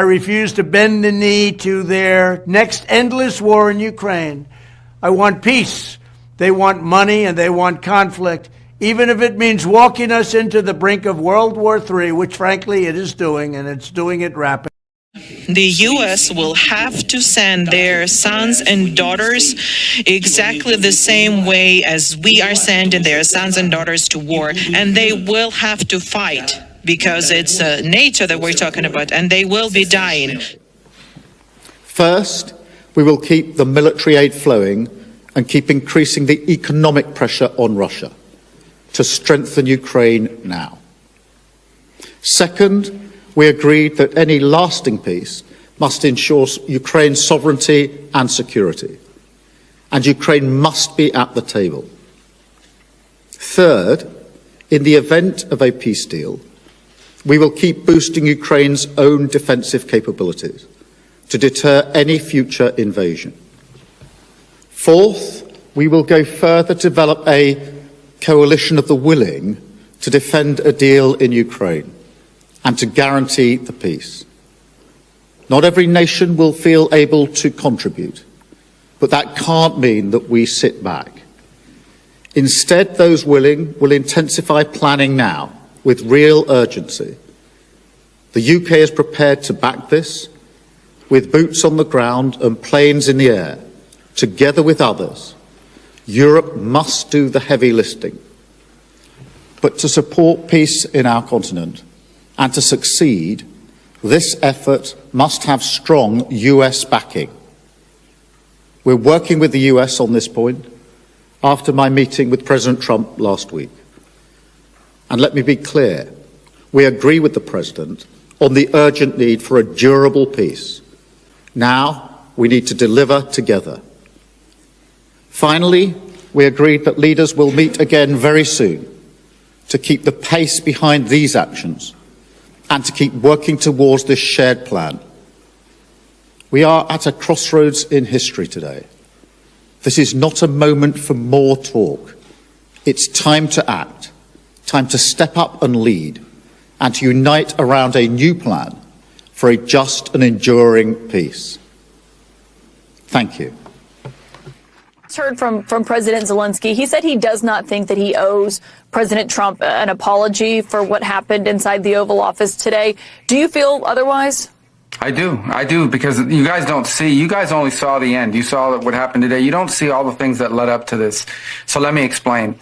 I refuse to bend the knee to their next endless war in Ukraine. I want peace. They want money and they want conflict, even if it means walking us into the brink of World War III, which frankly it is doing, and it's doing it rapidly. The U.S. will have to send their sons and daughters exactly the same way as we are sending their sons and daughters to war, and they will have to fight because it's NATO that we're talking about, and they will be dying. First, we will keep the military aid flowing and keep increasing the economic pressure on Russia to strengthen Ukraine now. Second, we agreed that any lasting peace must ensure Ukraine's sovereignty and security, and Ukraine must be at the table. Third, in the event of a peace deal, we will keep boosting Ukraine's own defensive capabilities to deter any future invasion. Fourth, we will go further to develop a coalition of the willing to defend a deal in Ukraine and to guarantee the peace. Not every nation will feel able to contribute, but that can't mean that we sit back. Instead, those willing will intensify planning now with real urgency. The UK is prepared to back this with boots on the ground and planes in the air. Together with others, Europe must do the heavy lifting. But to support peace in our continent and to succeed, this effort must have strong US backing. We're working with the US on this point after my meeting with President Trump last week. And let me be clear, we agree with the President on the urgent need for a durable peace. Now we need to deliver together. Finally, we agreed that leaders will meet again very soon to keep the pace behind these actions and to keep working towards this shared plan. We are at a crossroads in history today. This is not a moment for more talk. It's time to act, time to step up and lead, and to unite around a new plan for a just and enduring peace. Thank you. Heard from President Zelensky. He said he does not think that he owes President Trump an apology for what happened inside the Oval Office today. Do you feel otherwise? I do, because you guys don't see. You guys only saw the end. You saw what happened today. You don't see all the things that led up to this. So let me explain.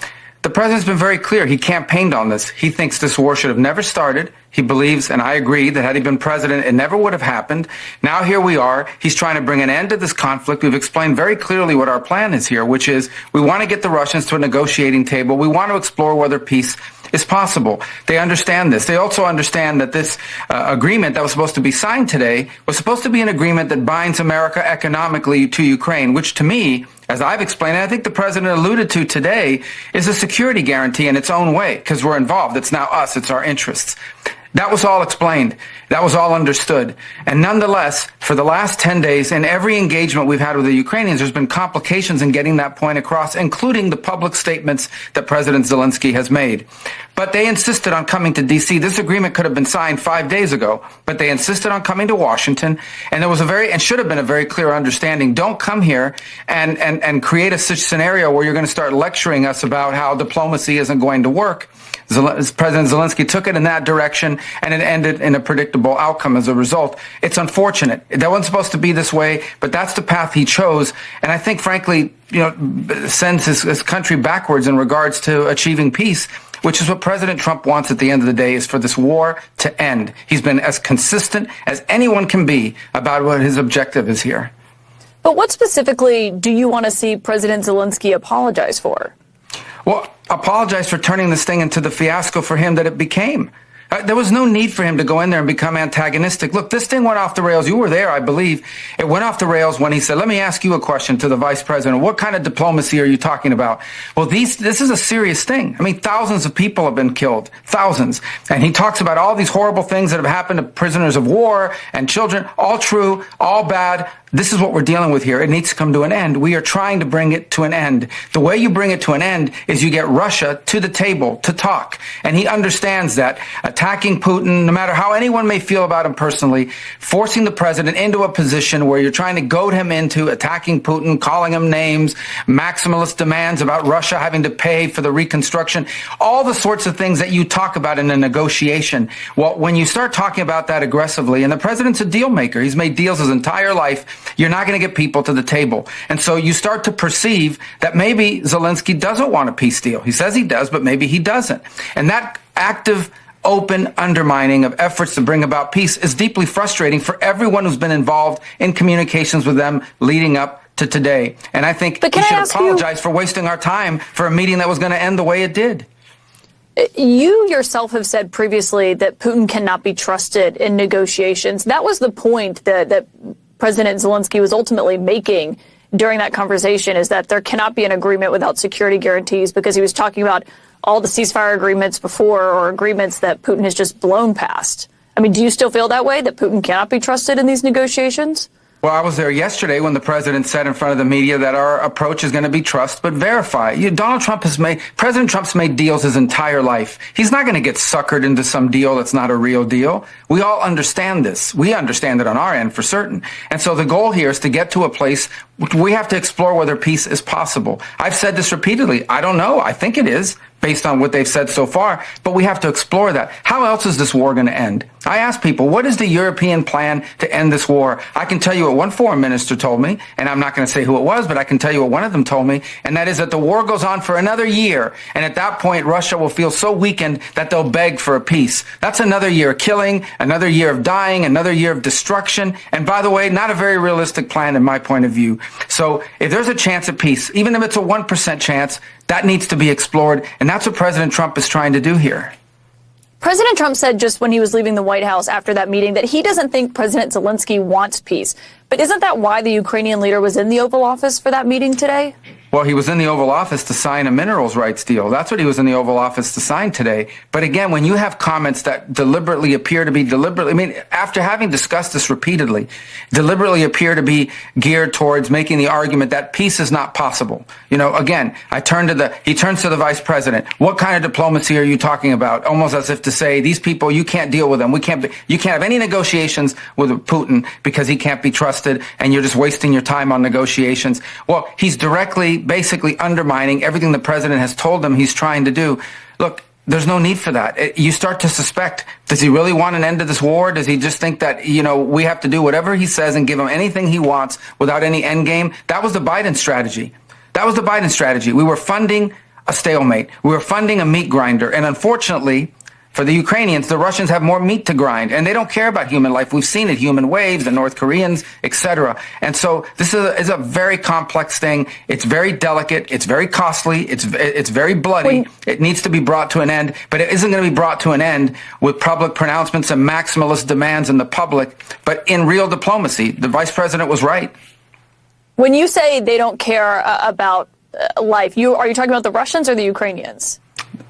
The president's been very clear. He campaigned on this. He thinks this war should have never started. He believes, and I agree, that had he been president, it never would have happened. Now here we are. He's trying to bring an end to this conflict. We've explained very clearly what our plan is here, which is we want to get the Russians to a negotiating table. We want to explore whether peace is possible. They understand this. They also understand that this agreement that was supposed to be signed today was supposed to be an agreement that binds America economically to Ukraine, which to me, as I've explained, and I think the president alluded to today, is a security guarantee in its own way, because we're involved. It's now us. It's our interests. That was all explained. That was all understood. And nonetheless, for the last 10 days, in every engagement we've had with the Ukrainians, there's been complications in getting that point across, including the public statements that President Zelensky has made. But they insisted on coming to D.C. This agreement could have been signed 5 days ago, but they insisted on coming to Washington. And there was and should have been a very clear understanding. Don't come here and create a such scenario where you're going to start lecturing us about how diplomacy isn't going to work. President Zelensky took it in that direction, and it ended in a predictable outcome as a result. It's unfortunate. That wasn't supposed to be this way, but that's the path he chose. And I think, frankly, sends his country backwards in regards to achieving peace, which is what President Trump wants at the end of the day, is for this war to end. He's been as consistent as anyone can be about what his objective is here. But what specifically do you want to see President Zelensky apologize for? Well, apologize for turning this thing into the fiasco for him that it became. There was no need for him to go in there and become antagonistic. Look, this thing went off the rails. You were there, I believe. It went off the rails when he said, let me ask you a question to the vice president. What kind of diplomacy are you talking about? Well, this is a serious thing. I mean, thousands of people have been killed. Thousands. And he talks about all these horrible things that have happened to prisoners of war and children. All true, all bad. this is what we're dealing with here. It needs to come to an end. We are trying to bring it to an end. The way you bring it to an end is you get Russia to the table to talk. And he understands that attacking Putin, no matter how anyone may feel about him personally, forcing the president into a position where you're trying to goad him into attacking Putin, calling him names, maximalist demands about Russia having to pay for the reconstruction, all the sorts of things that you talk about in a negotiation. Well, when you start talking about that aggressively, and the president's a deal maker, he's made deals his entire life, you're not going to get people to the table. And so you start to perceive that maybe Zelensky doesn't want a peace deal. He says he does, but maybe he doesn't. And that active, open undermining of efforts to bring about peace is deeply frustrating for everyone who's been involved in communications with them leading up to today. And I think he should apologize for wasting our time for a meeting that was going to end the way it did. You yourself have said previously that Putin cannot be trusted in negotiations. That was the point that President Zelensky was ultimately making during that conversation, is that there cannot be an agreement without security guarantees, because he was talking about all the ceasefire agreements before, or agreements that Putin has just blown past. I mean, do you still feel that way, that Putin cannot be trusted in these negotiations? Well, I was there yesterday when the president said in front of the media that our approach is going to be trust but verify. President Trump's made deals his entire life. He's not going to get suckered into some deal that's not a real deal. We all understand this. We understand it on our end for certain. And so the goal here is to get to a place we have to explore whether peace is possible. I've said this repeatedly. I don't know. I think it is, based on what they've said so far, but we have to explore that. How else is this war going to end? I ask people, what is the European plan to end this war? I can tell you what one foreign minister told me, and I'm not going to say who it was, but I can tell you what one of them told me, and that is that the war goes on for another year, and at that point, Russia will feel so weakened that they'll beg for a peace. That's another year of killing, another year of dying, another year of destruction, and by the way, not a very realistic plan in my point of view. So if there's a chance at peace, even if it's a 1% chance, that needs to be explored, and that's what President Trump is trying to do here. President Trump said just when he was leaving the White House after that meeting that he doesn't think President Zelensky wants peace. But isn't that why the Ukrainian leader was in the Oval Office for that meeting today? Well, he was in the Oval Office to sign a minerals rights deal. That's what he was in the Oval Office to sign today. But again, when you have comments that deliberately appear to be after having discussed this repeatedly, deliberately appear to be geared towards making the argument that peace is not possible. Again, he turns to the vice president. What kind of diplomacy are you talking about? Almost as if to say, these people, you can't deal with them. You can't have any negotiations with Putin because he can't be trusted, and you're just wasting your time on negotiations. Well, he's basically undermining everything the president has told them he's trying to do. Look, there's no need for that. You start to suspect, does he really want an end to this war? Does he just think that, we have to do whatever he says and give him anything he wants without any end game? That was the Biden strategy. We were funding a stalemate. We were funding a meat grinder. And unfortunately, for the Ukrainians, the Russians have more meat to grind, and they don't care about human life. We've seen it, human waves, the North Koreans, etc. And so this is a very complex thing. It's very delicate. It's very costly. It's very bloody. It needs to be brought to an end, but it isn't going to be brought to an end with public pronouncements and maximalist demands in the public, but in real diplomacy. The vice president was right. When you say they don't care about life, are you talking about the Russians or the Ukrainians?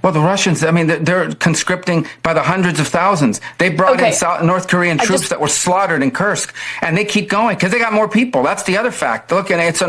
Well, the Russians, they're conscripting by the hundreds of thousands. They brought in North Korean troops that were slaughtered in Kursk, and they keep going because they got more people. That's the other fact. Look, and it's,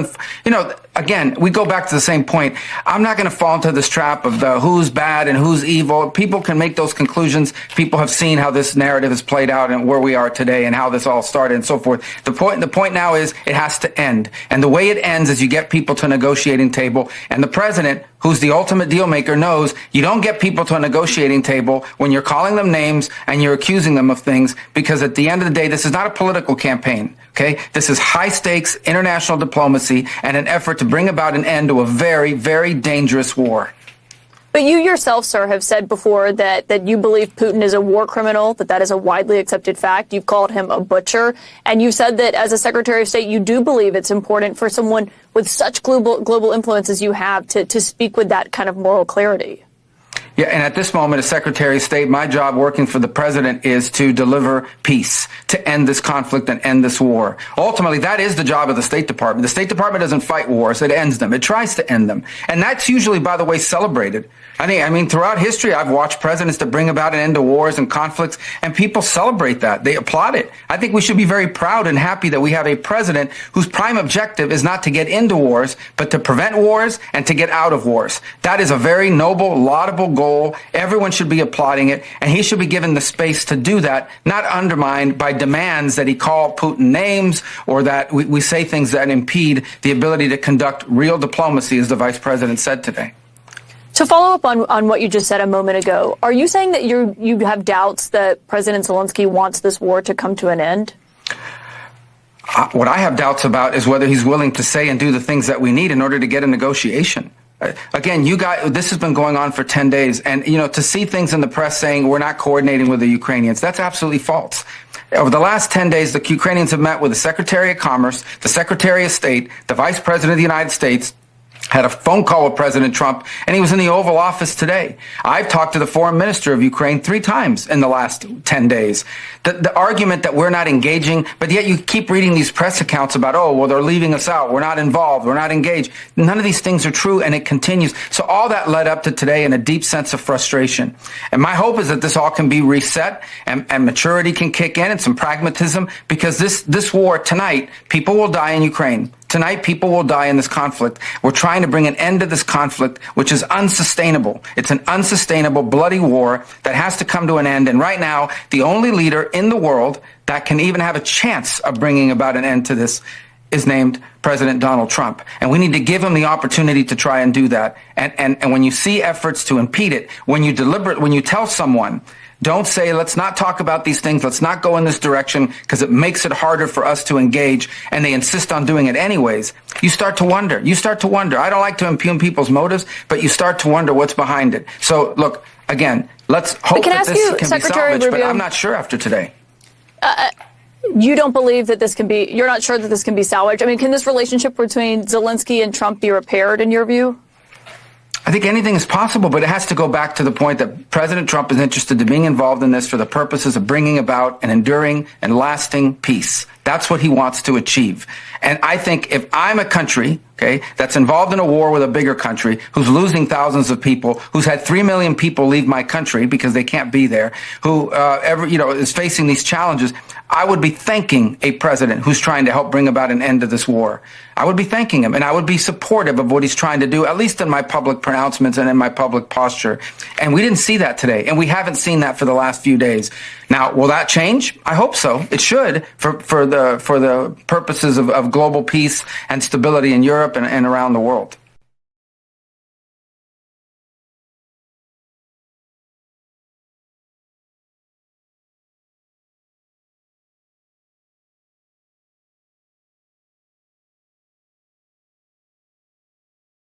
again, we go back to the same point. I'm not going to fall into this trap of the who's bad and who's evil. People can make those conclusions. People have seen how this narrative has played out and where we are today and how this all started and so forth. The point now is it has to end. And the way it ends is you get people to a negotiating table, and the president, who's the ultimate deal maker, knows you don't get people to a negotiating table when you're calling them names and you're accusing them of things, because at the end of the day, this is not a political campaign, okay? This is high-stakes international diplomacy and an effort to bring about an end to a very, very dangerous war. But you yourself, sir, have said before that you believe Putin is a war criminal, that is a widely accepted fact. You've called him a butcher. And you said that as a Secretary of State, you do believe it's important for someone with such global influence as you have to speak with that kind of moral clarity. Yeah, and at this moment, as Secretary of State, my job working for the president is to deliver peace, to end this conflict and end this war. Ultimately, that is the job of the State Department. The State Department doesn't fight wars, it ends them. It tries to end them. And that's usually, by the way, celebrated. I mean, throughout history, I've watched presidents that bring about an end to wars and conflicts, and people celebrate that. They applaud it. I think we should be very proud and happy that we have a president whose prime objective is not to get into wars, but to prevent wars and to get out of wars. That is a very noble, laudable goal. Everyone should be applauding it, and he should be given the space to do that, not undermined by demands that he call Putin names or that we say things that impede the ability to conduct real diplomacy, as the vice president said today. To follow up on what you just said a moment ago, are you saying that you have doubts that President Zelensky wants this war to come to an end? What I have doubts about is whether he's willing to say and do the things that we need in order to get a negotiation. Again, you guys, this has been going on for 10 days. And, to see things in the press saying we're not coordinating with the Ukrainians, that's absolutely false. Over the last 10 days, the Ukrainians have met with the Secretary of Commerce, the Secretary of State, the Vice President of the United States, had a phone call with President Trump, and he was in the Oval Office today. I've talked to the foreign minister of Ukraine 3 times in the last 10 days. The argument that we're not engaging, but yet you keep reading these press accounts about, they're leaving us out. We're not involved. We're not engaged. None of these things are true, and it continues. So all that led up to today in a deep sense of frustration. And my hope is that this all can be reset and maturity can kick in and some pragmatism, because this war tonight, people will die in Ukraine. Tonight, people will die in this conflict. We're trying to bring an end to this conflict, which is unsustainable. It's an unsustainable, bloody war that has to come to an end. And right now, the only leader in the world that can even have a chance of bringing about an end to this is named President Donald Trump. And we need to give him the opportunity to try and do that. And when you see efforts to impede it, when you tell someone, don't say, let's not talk about these things, let's not go in this direction, because it makes it harder for us to engage, and they insist on doing it anyways, you start to wonder. I don't like to impugn people's motives, but you start to wonder what's behind it. So, look, again, let's hope that this can be salvaged, but I'm not sure after today. You don't believe that you're not sure that this can be salvaged? I mean, can this relationship between Zelensky and Trump be repaired in your view? I think anything is possible, but it has to go back to the point that President Trump is interested in being involved in this for the purposes of bringing about an enduring and lasting peace. That's what he wants to achieve. And I think if I'm a country, that's involved in a war with a bigger country, who's losing thousands of people, who's had 3 million people leave my country because they can't be there, who is facing these challenges, I would be thanking a president who's trying to help bring about an end to this war. I would be thanking him, and I would be supportive of what he's trying to do, at least in my public pronouncements and in my public posture. And we didn't see that today, and we haven't seen that for the last few days. Now, will that change? I hope so. It should, for the purposes of global peace and stability in Europe and around the world.